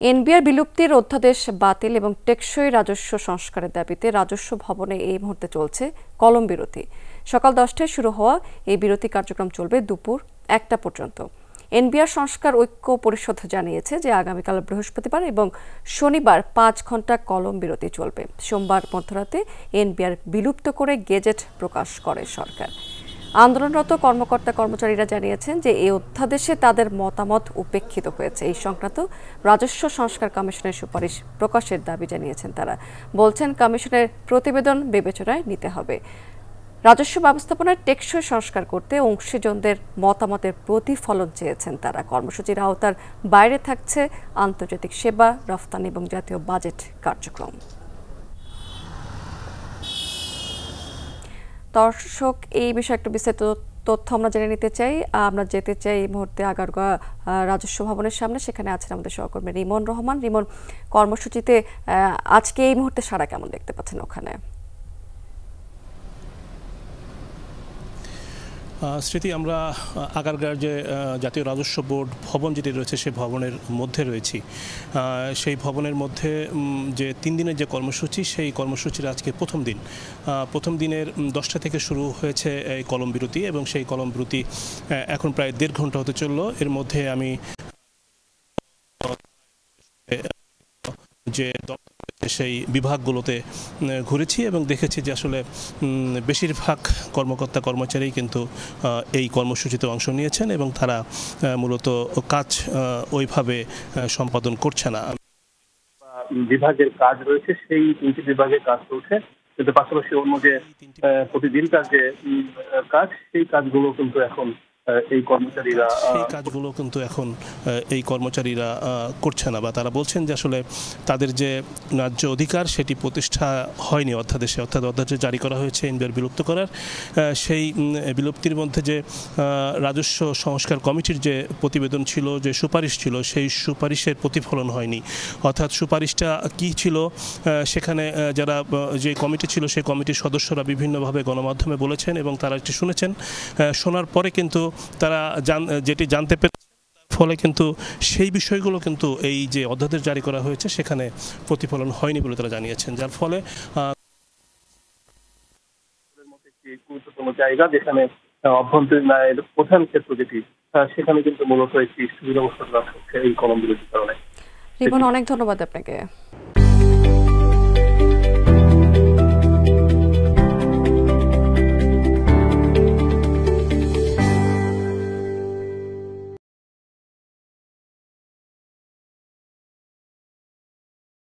NBR বিলুপ্তির অধ্যাদেশ বাতিল এবং টেকসই রাজস্ব সংস্কারের দাবিতে রাজস্ব ভবনে এই মুহূর্তে চলছে কলম বিরতি। সকাল 10টায় শুরু হওয়া এই বিরতি কার্যক্রম চলবে দুপুর 1টা পর্যন্ত। এনবিআর সংস্কার ঐক্য পরিষদ জানিয়েছে যে আগামীকাল বৃহস্পতিবার এবং শনিবার 5 ঘন্টা কলম বিরতি চলবে। সোমবার মধ্যরাতে এনবিআর বিলুপ্ত করে গেজেট প্রকাশ করে সরকার। আন্দোলনরত কর্মকর্তা কর্মচারীরা জানিয়েছেন যে এই অধ্যাদেশে তাদের মতামত উপেক্ষিত হয়েছে। এই সংক্রান্ত রাজস্ব সংস্কার কমিশনের সুপারিশ প্রকাশের দাবি জানিয়েছেন তারা। বলছেন কমিশনের প্রতিবেদন বিবেচনায় নিতে হবে। রাজস্ব ব্যবস্থাপনার টেকসই সংস্কার করতে অংশীজনদের মতামতের প্রতিফলন চেয়েছেন তারা। কর্মসূচির আওতার বাইরে থাকছে আন্তর্জাতিক সেবা, রফতানি এবং জাতীয় বাজেট কার্যক্রম। দর্শক, এই বিষয়ে একটু বিস্তারিত তথ্য আমরা জেনে নিতে চাই। আমরা যেতে চাই এই মুহূর্তে আগারগাঁও রাজস্ব ভবনের সামনে। সেখানে আছেন আমাদের সহকর্মী রিমন রহমান। রিমন, কর্মসূচিতে আজকে এই মুহূর্তে সারা কেমন দেখতে পাচ্ছেন ওখানে? স্মৃতি, আমরা আগারগাঁওয়ের যে জাতীয় রাজস্ব বোর্ড ভবন যেটি রয়েছে সেই ভবনের মধ্যে রয়েছি। সেই ভবনের মধ্যে যে 3 দিনের যে কর্মসূচি, সেই কর্মসূচির আজকে প্রথম দিনের 10টা থেকে শুরু হয়েছে এই কলম বিরতি এবং সেই কলম বিরতি এখন প্রায় 1.5 ঘন্টা হতে চললো। এর মধ্যে আমি যে সেই বিভাগগুলোতে ঘুরেছি এবং দেখেছি যে আসলে বেশিরভাগ কর্মকর্তা কর্মচারী কিন্তু এই কর্মসূচিতে অংশ নিয়েছেন এবং তারা মূলত কাজ ওইভাবে সম্পাদন করছে না। বিভাগের কাজ রয়েছে, সেই 3টি বিভাগের কাজ চলছে, কিন্তু পাশাপাশি অন্য যে প্রতিদিনকার যে কাজ, সেই কাজগুলো কিন্তু এখন এই কর্মচারীরা করছে না, বা তারা বলছেন যে আসলে তাদের যে ন্যায্য অধিকার সেটি প্রতিষ্ঠা হয়নি অধ্যাদেশে। অধ্যাদেশ জারি করা হয়েছে এনবিআর বিলুপ্ত করার। সেই বিলুপ্তির মধ্যে যে রাজস্ব সংস্কার কমিটির যে প্রতিবেদন ছিল, যে সুপারিশ ছিল, সেই সুপারিশের প্রতিফলন হয়নি। অর্থাৎ সুপারিশটা কি ছিল, সেখানে যারা যে কমিটি ছিল সেই কমিটির সদস্যরা বিভিন্নভাবে গণমাধ্যমে বলেছেন এবং তারা এটি শুনেছেন। শোনার পরে কিন্তু তারা যেটি জানতে পেরেছেন, ফলে কিন্তু সেই বিষয়গুলো কিন্তু এই যে অধ্যাদেশ জারি করা হয়েছে সেখানে প্রতিফলন হয়নি বলে তারা জানিয়েছেন, যার ফলে গুরুত্বপূর্ণ জায়গা যেখানে অভ্যন্তরীণ আয়ের প্রধান ক্ষেত্র যেটি, সেখানে কিন্তু মূলত একটি সুবিধা ব্যবস্থা করা হচ্ছে এই কলম বিরতির কারণে। রিমন, অনেক ধন্যবাদ আপনাকে।